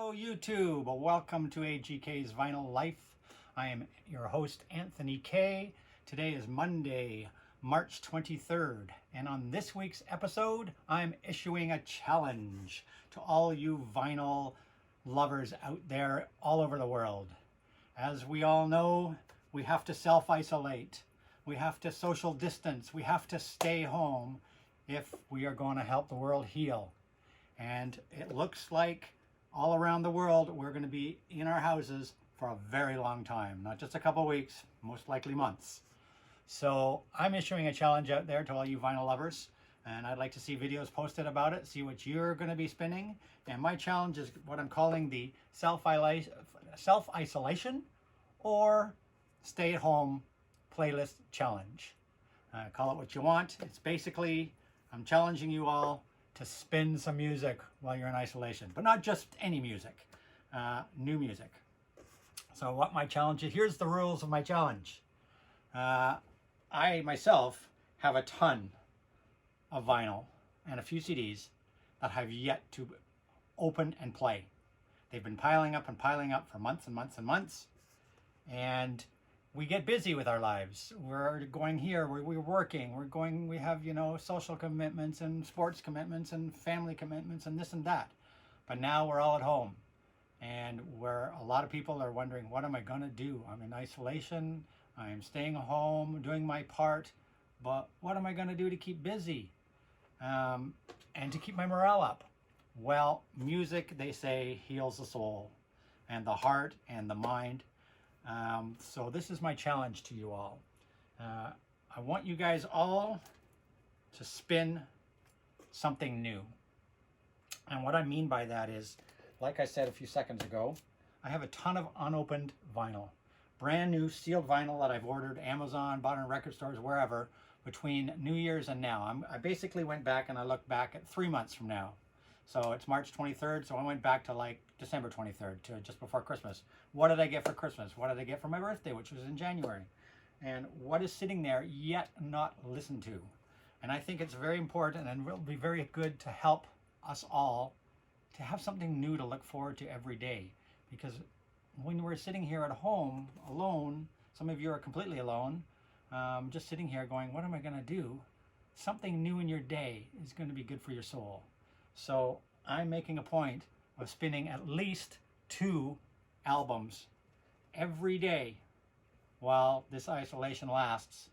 Hello YouTube, welcome to AGK's Vinyl Life. I am your host Anthony K. Today is Monday, March 23rd, and on this week's episode I'm issuing a challenge to all you vinyl lovers out there all over the world. As we all know, we have to self-isolate, we have to social distance, we have to stay home if we are going to help the world heal. And it looks like all around the world we're going to be in our houses for a very long time, not just a couple of weeks, most likely months. So I'm issuing a challenge out there to all you vinyl lovers, and I'd like to see videos posted about it, see what you're going to be spinning. And my challenge is what I'm calling the self-isolation or stay-at-home playlist challenge. Call it what you want. It's basically, I'm challenging you all to spin some music while you're in isolation, but not just any music, new music. So what my challenge is, here's the rules of my challenge. I myself have a ton of vinyl and a few CDs that have yet to open and play. They've been piling up for months and months and months, and we get busy with our lives. We're going here, we're working, we have, social commitments and sports commitments and family commitments and this and that. But now we're all at home, and where a lot of people are wondering, what am I going to do? I'm in isolation, I'm staying home, doing my part, but what am I going to do to keep busy and to keep my morale up? Well, music, they say, heals the soul and the heart and the mind. So this is my challenge to you all. I want you guys all to spin something new. And what I mean by that is, like I said a few seconds ago, I have a ton of unopened vinyl. Brand new sealed vinyl that I've ordered Amazon, bought in record stores, wherever, between New Year's and now. I basically went back and I looked back at 3 months from now. So it's March 23rd, so I went back to like December 23rd, to just before Christmas. What did I get for Christmas? What did I get for my birthday, which was in January? And what is sitting there yet not listened to? And I think it's very important and will be very good to help us all to have something new to look forward to every day. Because when we're sitting here at home alone, some of you are completely alone, just sitting here going, what am I going to do? Something new in your day is going to be good for your soul. So I'm making a point of spinning at least 2 albums every day while this isolation lasts,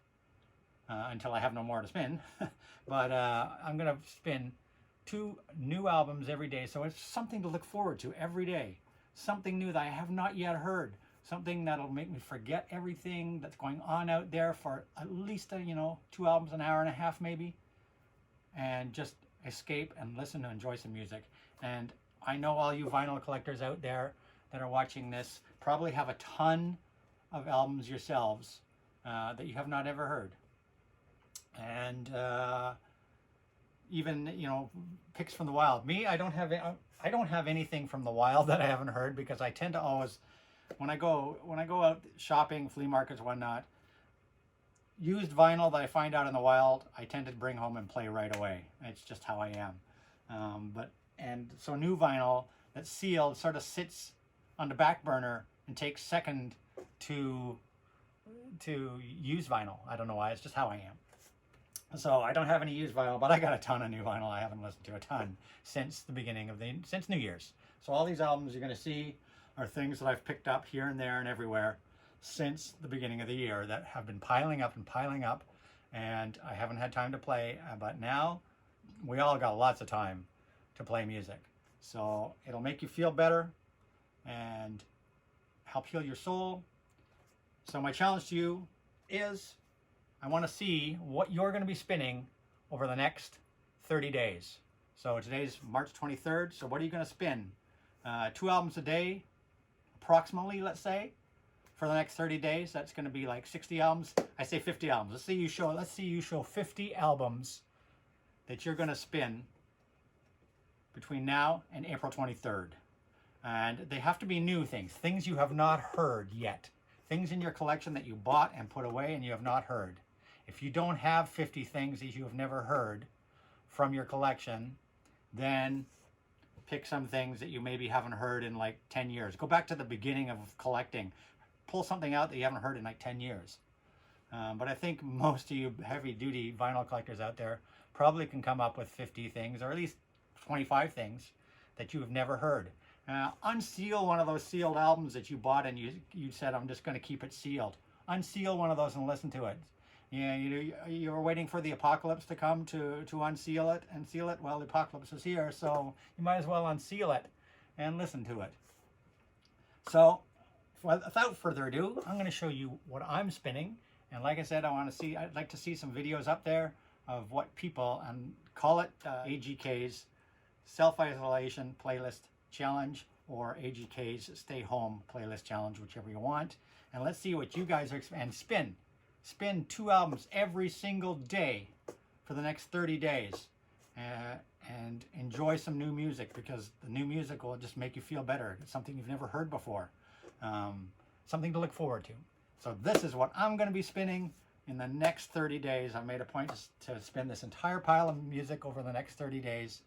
until I have no more to spin. But I'm going to spin 2 new albums every day. So it's something to look forward to every day. Something new that I have not yet heard. Something that'll make me forget everything that's going on out there for at least, 2 albums, an hour and a half maybe. And just escape and listen and enjoy some music. And I know all you vinyl collectors out there that are watching this probably have a ton of albums yourselves that you have not ever heard. And even, picks from the wild. Me, I don't have anything from the wild that I haven't heard, because I tend to always, when I go out shopping, flea markets, whatnot, used vinyl that I find out in the wild, I tend to bring home and play right away. It's just how I am. And so new vinyl that's sealed sort of sits on the back burner and takes second to used vinyl. I don't know why, it's just how I am. So I don't have any used vinyl, but I got a ton of new vinyl I haven't listened to, a ton, since the beginning of since New Year's. So all these albums you're going to see are things that I've picked up here and there and everywhere since the beginning of the year that have been piling up, and I haven't had time to play. But now we all got lots of time to play music. So it'll make you feel better and help heal your soul. So my challenge to you is, I want to see what you're going to be spinning over the next 30 days. So today's March 23rd. So what are you going to spin? 2 albums a day, approximately, let's say, for the next 30 days. That's going to be like 60 albums. I say 50 albums. Let's see you show 50 albums that you're going to spin between now and April 23rd. And they have to be new things you have not heard yet. Things in your collection that you bought and put away and you have not heard. If you don't have 50 things that you have never heard from your collection, then pick some things that you maybe haven't heard in like 10 years. Go back to the beginning of collecting. Pull something out that you haven't heard in like 10 years. But I think most of you heavy-duty vinyl collectors out there probably can come up with 50 things, or at least 25 things that you have never heard. Unseal one of those sealed albums that you bought and you said, I'm just going to keep it sealed. Unseal one of those and listen to it. Yeah, you were waiting for the apocalypse to come to unseal it and seal it. Well, the apocalypse is here, so you might as well unseal it and listen to it. So, without further ado, I'm going to show you what I'm spinning. And like I said, I'd like to see some videos up there of what people, and call it AGK's Self-Isolation Playlist Challenge, or AGK's Stay Home Playlist Challenge, whichever you want. And let's see what you guys are, and spin 2 albums every single day for the next 30 days. And enjoy some new music, because the new music will just make you feel better. It's something you've never heard before. Something to look forward to. So this is what I'm going to be spinning in the next 30 days. I've made a point to spin this entire pile of music over the next 30 days.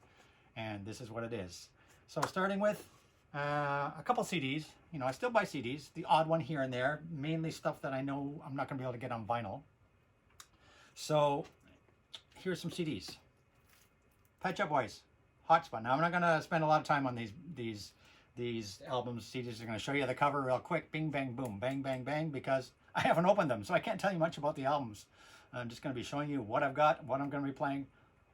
And this is what it is. So starting with a couple CDs. You know, I still buy CDs, the odd one here and there, mainly stuff that I know I'm not going to be able to get on vinyl. So here's some CDs. Pet Shop Boys, Hotspot. Now I'm not going to spend a lot of time on these albums, CDs. I'm going to show you the cover real quick. Bing, bang, boom, bang, bang, bang, because I haven't opened them, so I can't tell you much about the albums. I'm just going to be showing you what I've got, what I'm going to be playing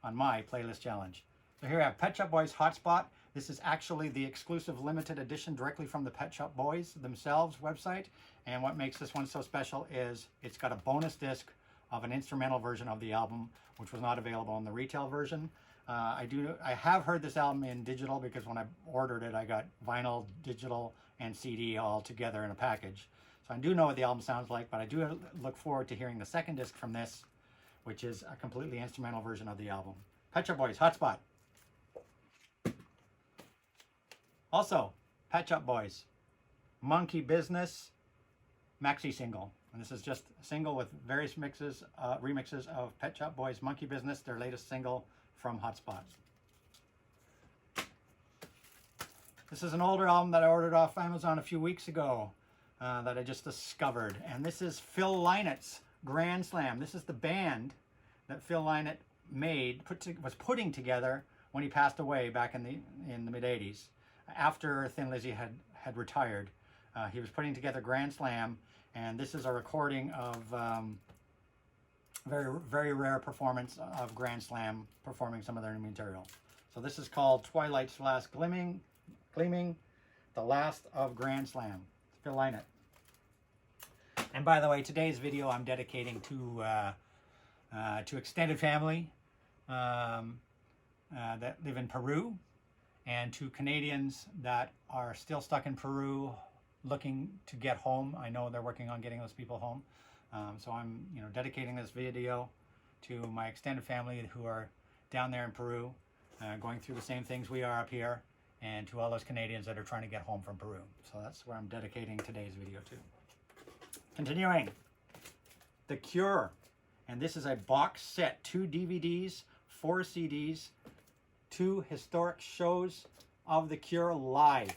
on my playlist challenge. So here I have Pet Shop Boys Hotspot. This is actually the exclusive limited edition directly from the Pet Shop Boys themselves website. And what makes this one so special is it's got a bonus disc of an instrumental version of the album, which was not available in the retail version. I have heard this album in digital, because when I ordered it, I got vinyl, digital, and CD all together in a package. So I do know what the album sounds like, but I do look forward to hearing the second disc from this, which is a completely instrumental version of the album. Pet Shop Boys, Hotspot. Also, Pet Shop Boys, Monkey Business, maxi single. And this is just a single with various remixes of Pet Shop Boys, Monkey Business, their latest single from Hotspot. This is an older album that I ordered off Amazon a few weeks ago that I just discovered. And this is Phil Lynott's Grand Slam. This is the band that Phil Lynott was putting together when he passed away back in the mid-'80s. After Thin Lizzy had retired, he was putting together Grand Slam, and this is a recording of very, very rare performance of Grand Slam performing some of their new material. So this is called Twilight's Last Gleaming, the last of Grand Slam. Phil Lynott. And by the way, today's video I'm dedicating to extended family that live in Peru, and to Canadians that are still stuck in Peru looking to get home. I know they're working on getting those people home. So I'm dedicating this video to my extended family who are down there in Peru, going through the same things we are up here, and to all those Canadians that are trying to get home from Peru. So that's where I'm dedicating today's video to. Continuing, The Cure. And this is a box set, 2 DVDs, 4 CDs, 2 historic shows of The Cure live.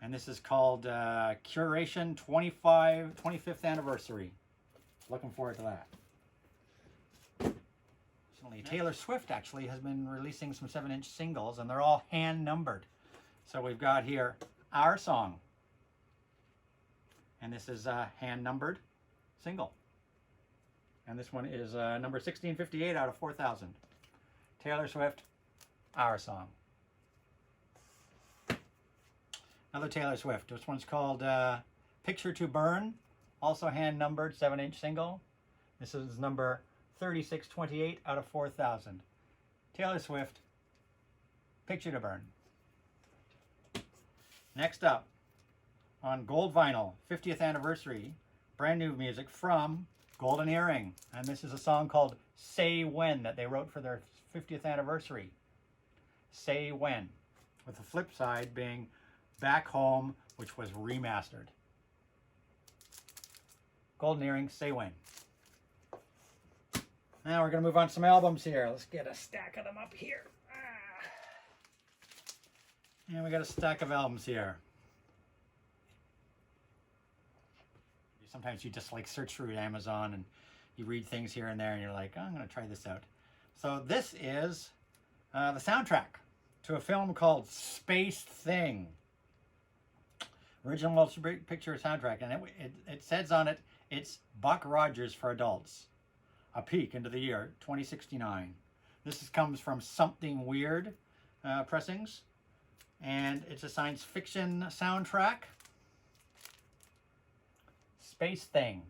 And this is called Curation 25th Anniversary. Looking forward to that. Recently, Taylor Swift actually has been releasing some 7-inch singles, and they're all hand numbered. So we've got here Our Song. And this is a hand numbered single. And this one is number 1658 out of 4,000. Taylor Swift, Our Song. Another Taylor Swift. This one's called Picture to Burn. Also hand numbered, 7-inch single. This is number 3628 out of 4,000. Taylor Swift, Picture to Burn. Next up, on gold vinyl, 50th anniversary, brand new music from Golden Earring. And this is a song called Say When that they wrote for their 50th anniversary. Say When. With the flip side being Back Home, which was remastered. Golden Earring, Say When. Now we're going to move on to some albums here. Let's get a stack of them up here. And we got a stack of albums here. Sometimes you just like search through Amazon and you read things here and there and you're like, oh, I'm going to try this out. So this is the soundtrack to a film called Space Thing. Original motion picture soundtrack. And it says on it, it's Buck Rogers for adults. A peek into the year 2069. This comes from Something Weird pressings. And it's a science fiction soundtrack. Space Thing.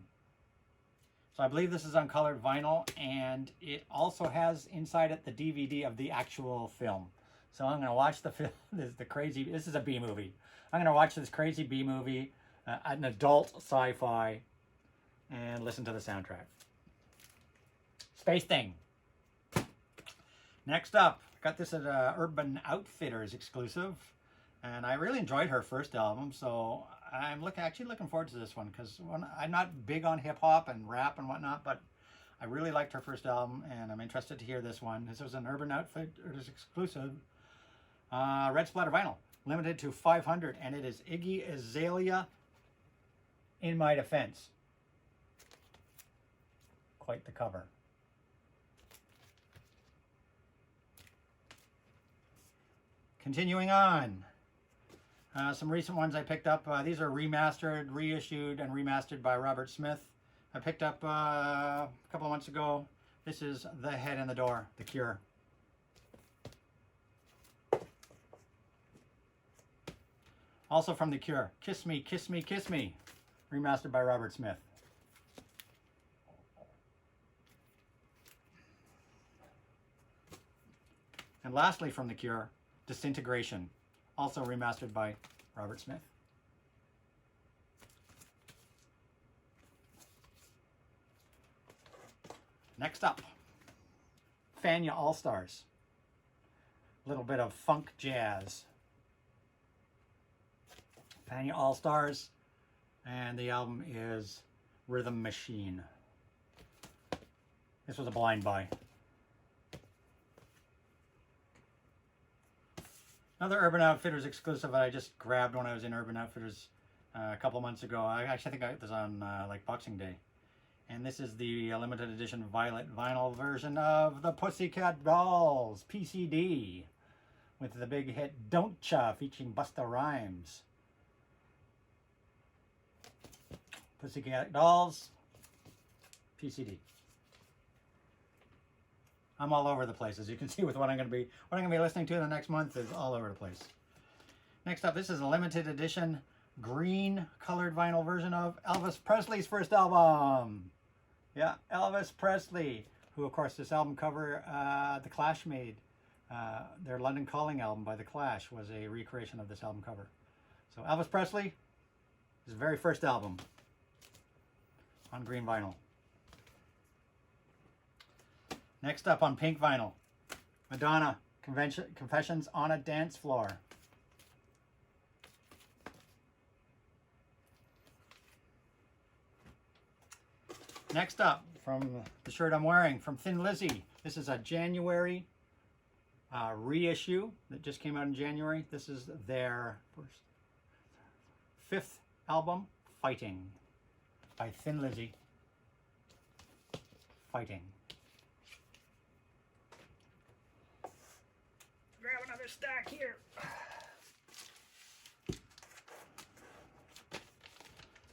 So I believe this is on colored vinyl, and it also has inside it the DVD of the actual film. So I'm going to watch the film. This is a B movie. I'm going to watch this crazy B movie, an adult sci-fi, and listen to the soundtrack. Space Thing. Next up, got this at Urban Outfitters exclusive, and I really enjoyed her first album, so I'm actually looking forward to this one, because I'm not big on hip-hop and rap and whatnot, but I really liked her first album, and I'm interested to hear this one. This was an Urban Outfitters exclusive, red splatter vinyl, limited to 500, and it is Iggy Azalea, In My Defense. Quite the cover. Continuing on, some recent ones I picked up. These are remastered, reissued, and remastered by Robert Smith. I picked up a couple of months ago. This is The Head in the Door, The Cure. Also from The Cure, Kiss Me, Kiss Me, Kiss Me, remastered by Robert Smith. And lastly from The Cure, Disintegration, also remastered by Robert Smith. Next up, Fania All-Stars. A little bit of funk jazz. Fania All-Stars, and the album is Rhythm Machine. This was a blind buy. Another Urban Outfitters exclusive that I just grabbed when I was in Urban Outfitters a couple months ago. I actually think I got this on like Boxing Day. And this is the limited edition violet vinyl version of the Pussycat Dolls PCD with the big hit Don't Cha featuring Busta Rhymes. Pussycat Dolls PCD. I'm all over the place, as you can see with what I'm going to be listening to in the next month is all over the place. Next up, this is a limited edition green colored vinyl version of Elvis Presley's first album. Yeah, Elvis Presley, who of course this album cover The Clash made. Their London Calling album by The Clash was a recreation of this album cover. So Elvis Presley, his very first album on green vinyl. Next up on pink vinyl, Madonna, Confessions on a Dance Floor. Next up, from the shirt I'm wearing, from Thin Lizzy. This is a January reissue that just came out in January. This is their fifth album, Fighting, by Thin Lizzy. Fighting. Grab another stack here.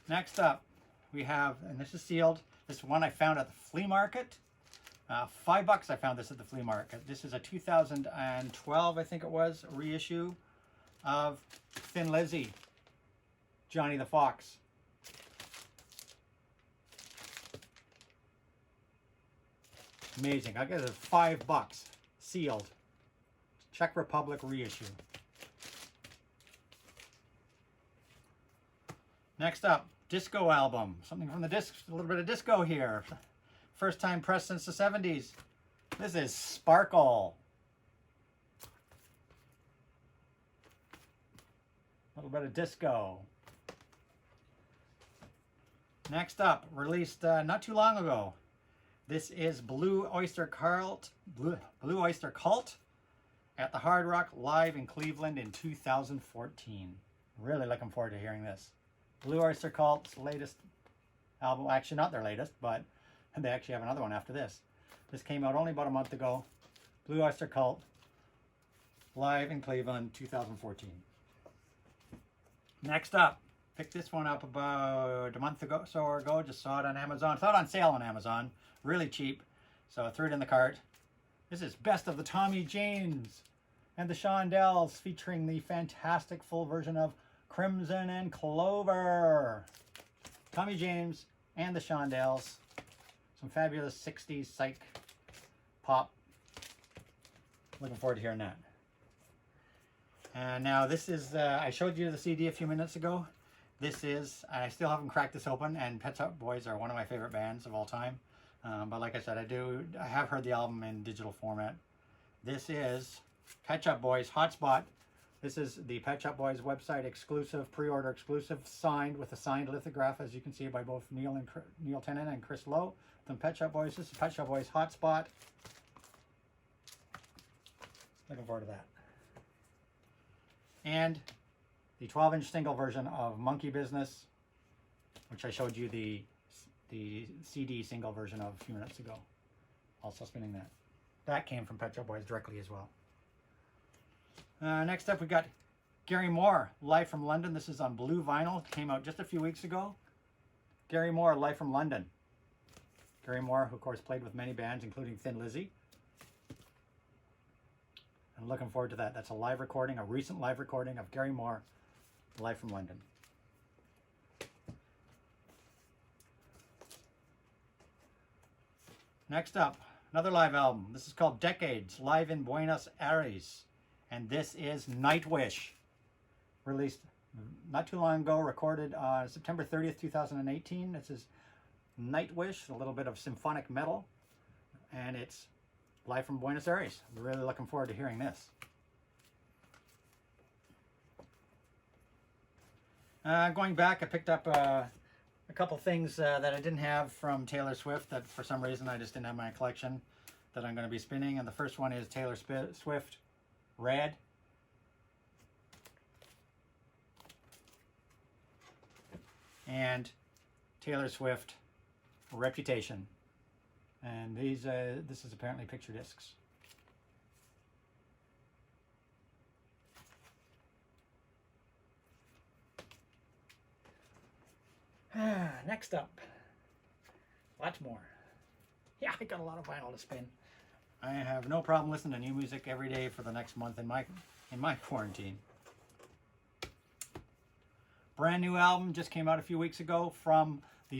Next up, we have, and this is sealed, this one I found at the flea market. $5 I found this at the flea market. This is a 2012, I think it was, reissue of Thin Lizzy, Johnny the Fox. Amazing. I got it at $5, sealed. Czech Republic reissue. Next up, disco album. Something from the disc, a little bit of disco here. First time pressed since the 70s. This is Sparkle. A little bit of disco. Next up, released not too long ago. This is Blue Oyster Cult. at the Hard Rock live in Cleveland in 2014. Really looking forward to hearing this. Blue Oyster Cult's latest album, actually not their latest, but they actually have another one after this. This came out only about a month ago. Blue Oyster Cult, live in Cleveland, 2014. Next up, picked this one up about a month ago, just saw it on Amazon. Saw it on sale on Amazon, really cheap, so I threw it in the cart. This is Best of the Tommy James and the Shondells, featuring the fantastic full version of Crimson and Clover. Tommy James and the Shondells. Some fabulous 60s psych pop. Looking forward to hearing that. And now this is, I showed you the CD a few minutes ago. This is, I still haven't cracked this open, and Pet Shop Boys are one of my favorite bands of all time. But like I said, I have heard the album in digital format. This is Pet Shop Boys Hotspot. This is the Pet Shop Boys website exclusive, pre-order exclusive, signed with a signed lithograph, as you can see, by both Neil Tennant and Chris Lowe. From Pet Shop Boys, this is Pet Shop Boys Hotspot. Looking forward to that. And the 12-inch single version of Monkey Business, which I showed you the CD single version of a few minutes ago. Also spinning that. That came from Pet Shop Boys directly as well. Next up, we got Gary Moore, Live from London. This is on blue vinyl. Came out just a few weeks ago. Gary Moore, Live from London. Gary Moore, who of course played with many bands, including Thin Lizzy. I'm looking forward to that. That's a live recording, a recent live recording of Gary Moore, Live from London. Next up, another live album. This is called Decades, live in Buenos Aires. And this is Nightwish, released not too long ago, recorded on September 30th, 2018. This is Nightwish, a little bit of symphonic metal, and it's live from Buenos Aires. I'm really looking forward to hearing this. Going back, I picked up a couple things that I didn't have from Taylor Swift that for some reason I just didn't have in my collection that I'm going to be spinning. And the first one is Taylor Swift Red. And Taylor Swift Reputation. And these, this is apparently picture discs. Next up, lots more. Yeah, I got a lot of vinyl to spin. I have no problem listening to new music every day for the next month in my quarantine. Brand new album just came out a few weeks ago from the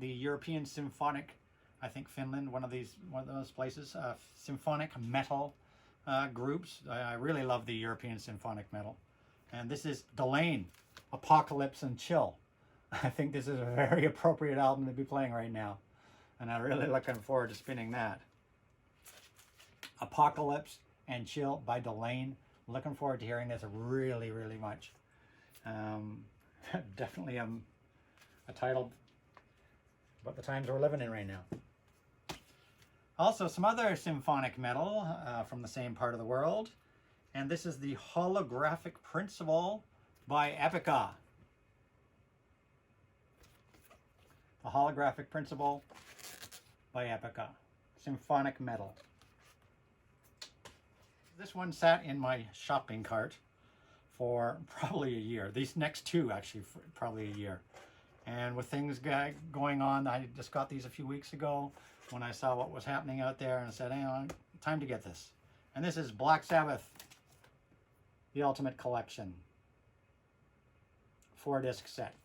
European Symphonic, I think Finland, one of those places, symphonic metal groups. I really love the European symphonic metal. And this is Delane, Apocalypse and Chill. I think this is a very appropriate album to be playing right now. And I'm really looking forward to spinning that. Apocalypse and Chill by Delane. Looking forward to hearing this really, really much. Definitely a title about the times we're living in right now. Also, some other symphonic metal from the same part of the world. And this is the Holographic Principle by Epica. The Holographic Principle by Epica. Symphonic metal. This one sat in my shopping cart for probably a year. These next two, actually, for probably a year. And with things going on, I just got these a few weeks ago when I saw what was happening out there, and I said, hang on, time to get this. And this is Black Sabbath, The Ultimate Collection. 4-disc set.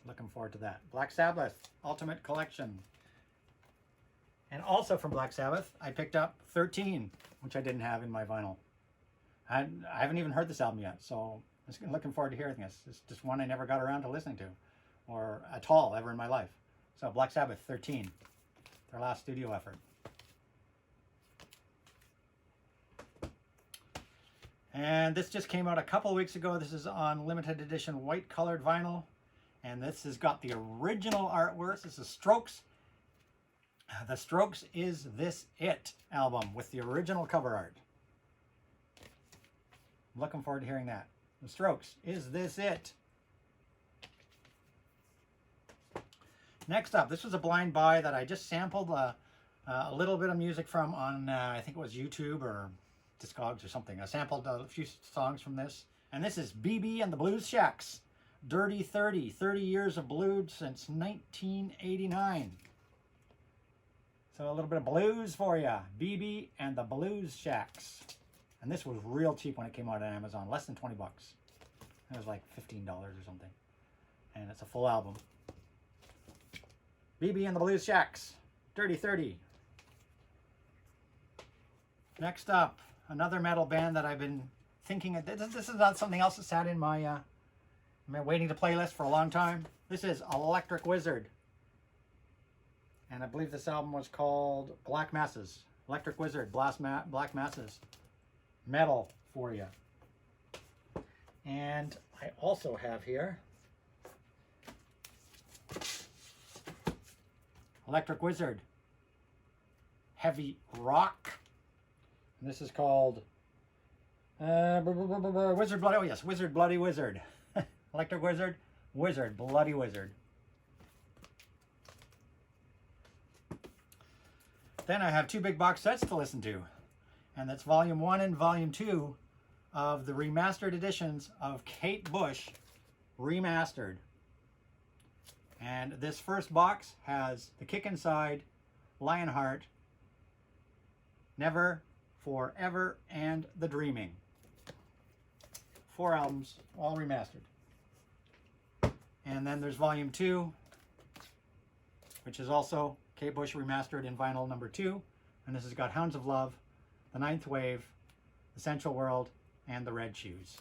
Looking forward to that. Black Sabbath, Ultimate Collection. And also from Black Sabbath, I picked up 13, which I didn't have in my vinyl. I haven't even heard this album yet, so I'm looking forward to hearing this. It's just one I never got around to listening to, or at all ever in my life. So Black Sabbath 13, their last studio effort. And this just came out a couple weeks ago. This is on limited edition white colored vinyl. And this has got the original artwork. This is Strokes The Strokes' Is This It album with the original cover art. I'm looking forward to hearing that. The Strokes' Is This It? Next up, this was a blind buy that I just sampled a little bit of music from on, I think it was YouTube or Discogs or something. I sampled a few songs from this. And this is BB and the Blues Shacks. Dirty 30, 30 years of blues since 1989. So a little bit of blues for you. BB and the Blues Shacks. And this was real cheap when it came out on Amazon. Less than 20 bucks. It was like $15 or something. And it's a full album. BB and the Blues Shacks. Dirty 30. Next up, another metal band that I've been thinking of. This is not something else that sat in my waiting to playlist for a long time. This is Electric Wizard. And I believe this album was called Black Masses. Electric Wizard, Black Masses. Metal for you. And I also have here Electric Wizard. Heavy Rock. And this is called Wizard Bloody. Oh yes, Wizard Bloody Wizard. Electric Wizard, Wizard Bloody Wizard. Then I have two big box sets to listen to, and that's Volume 1 and Volume 2 of the remastered editions of Kate Bush Remastered. And this first box has The Kick Inside, Lionheart, Never, Forever, and The Dreaming. 4 albums, all remastered. And then there's Volume 2, which is also Kate Bush Remastered in vinyl number 2. And this has got Hounds of Love, The Ninth Wave, Essential World, and The Red Shoes.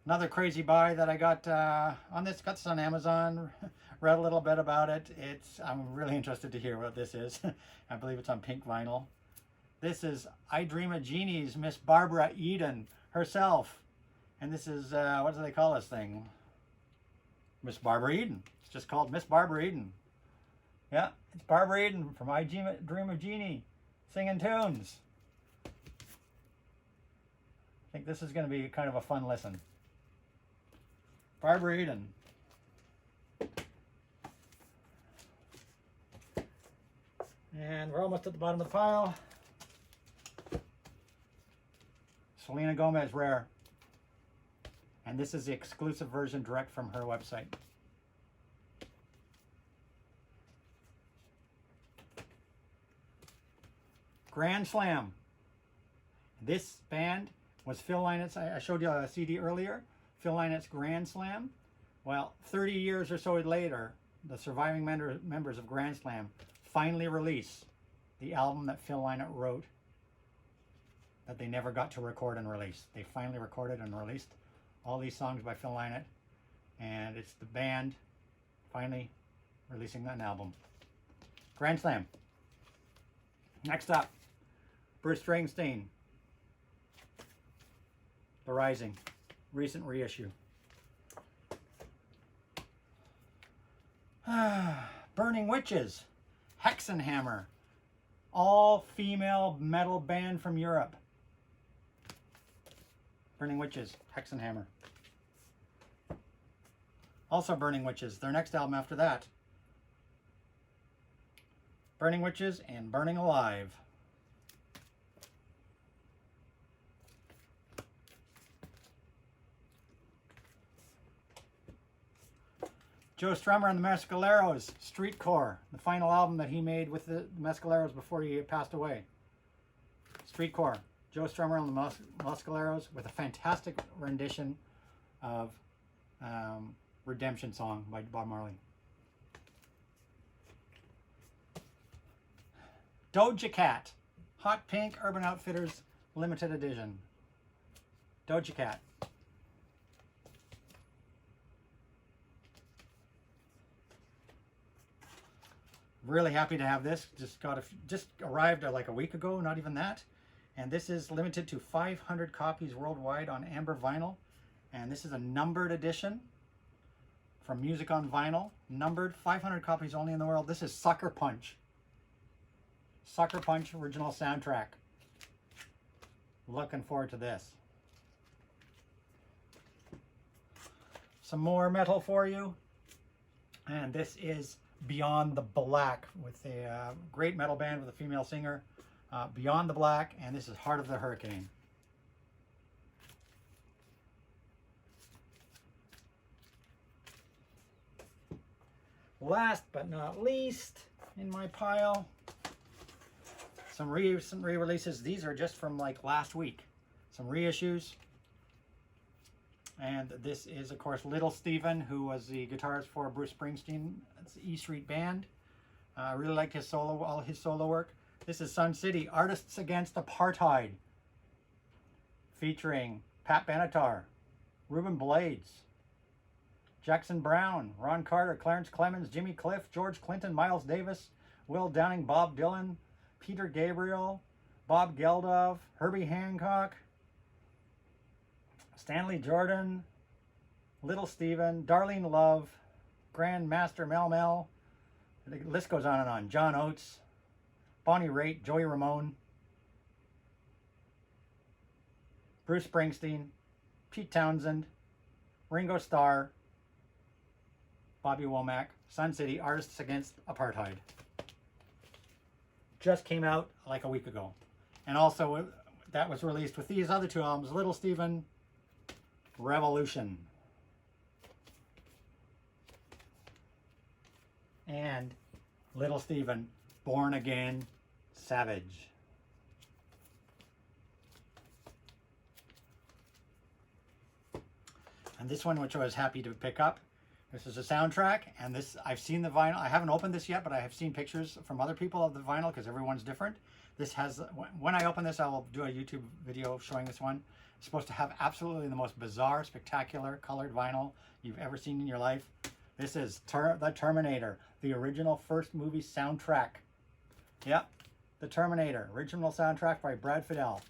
Another crazy buy that I got on this, got this on Amazon, read a little bit about it. I'm really interested to hear what this is. I believe it's on pink vinyl. This is I Dream of Jeannie's Miss Barbara Eden herself. And this is, what do they call this thing? Miss Barbara Eden. It's just called Miss Barbara Eden. Yeah, it's Barbara Eden from I Dream of Jeannie singing tunes. I think this is going to be kind of a fun listen. Barbara Eden. And we're almost at the bottom of the pile. Selena Gomez Rare. And this is the exclusive version direct from her website. Grand Slam. This band was Phil Lynott's. I showed you a CD earlier. Phil Lynott's Grand Slam. Well, 30 years or so later, the surviving members of Grand Slam finally release the album that Phil Lynott wrote that they never got to record and release. They finally recorded and released all these songs by Phil Lynott, and it's the band finally releasing that album. Grand Slam. Next up, Bruce Springsteen, The Rising, recent reissue. Burning Witches, Hexenhammer, all-female metal band from Europe. Burning Witches, Hexenhammer. Also Burning Witches, their next album after that. Burning Witches and Burning Alive. Joe Strummer and the Mescaleros, Streetcore, the final album that he made with the Mescaleros before he passed away. Streetcore, Joe Strummer and the Mescaleros with a fantastic rendition of Redemption Song by Bob Marley. Doja Cat, Hot Pink Urban Outfitters limited edition. Doja Cat. Really happy to have this. Just arrived like a week ago, not even that. And this is limited to 500 copies worldwide on amber vinyl. And this is a numbered edition from Music on Vinyl, numbered, 500 copies only in the world. This is Sucker Punch. Sucker Punch original soundtrack. Looking forward to this. Some more metal for you. And this is Beyond the Black with a great metal band with a female singer. Beyond the Black, and this is Heart of the Hurricane. Last but not least in my pile, some recent re-releases. These are just from like last week. Some reissues. And this is, of course, Little Steven, who was the guitarist for Bruce Springsteen's E Street Band. I really liked his solo, all his solo work. This is Sun City, Artists Against Apartheid, featuring Pat Benatar, Ruben Blades, Jackson Brown, Ron Carter, Clarence Clemens, Jimmy Cliff, George Clinton, Miles Davis, Will Downing, Bob Dylan, Peter Gabriel, Bob Geldof, Herbie Hancock, Stanley Jordan, Little Steven, Darlene Love, Grand Master Mel Mel, the list goes on and on, John Oates, Bonnie Raitt, Joey Ramone, Bruce Springsteen, Pete Townsend, Ringo Starr, Bobby Womack, Sun City, Artists Against Apartheid. Just came out like a week ago. And also that was released with these other two albums, Little Steven, Revolution, and Little Steven, Born Again, Savage. And this one, which I was happy to pick up, this is a soundtrack, and this, I've seen the vinyl. I haven't opened this yet, but I have seen pictures from other people of the vinyl because everyone's different. This has, when I open this, I will do a YouTube video showing this one. It's supposed to have absolutely the most bizarre, spectacular colored vinyl you've ever seen in your life. This is The Terminator, the original first movie soundtrack. Yep, The Terminator, original soundtrack by Brad Fiedel.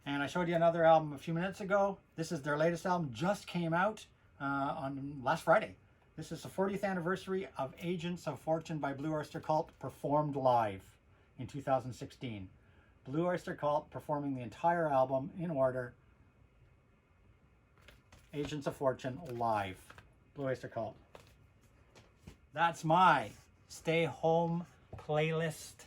And I showed you another album a few minutes ago. This is their latest album, just came out on last Friday. This is the 40th anniversary of Agents of Fortune by Blue Oyster Cult, performed live in 2016. Blue Oyster Cult performing the entire album in order. Agents of Fortune live. Blue Oyster Cult. That's my stay home playlist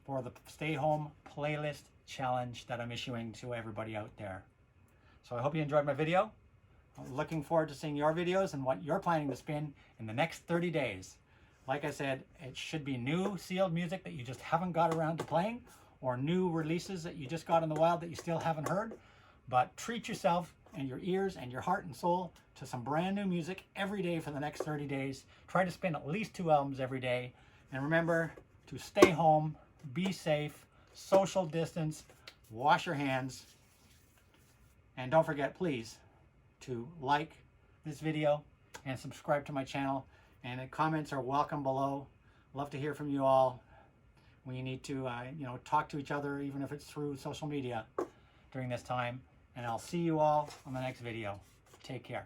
for the stay home playlist challenge that I'm issuing to everybody out there. So I hope you enjoyed my video. I'm looking forward to seeing your videos and what you're planning to spin in the next 30 days. Like I said, it should be new sealed music that you just haven't got around to playing, or new releases that you just got in the wild that you still haven't heard. But treat yourself and your ears and your heart and soul to some brand new music every day for the next 30 days. Try to spin at least 2 albums every day. And remember to stay home, be safe, social distance, wash your hands. And don't forget, please, to like this video and subscribe to my channel. And comments are welcome below. Love to hear from you all. We need to, talk to each other, even if it's through social media during this time. And I'll see you all on the next video. Take care.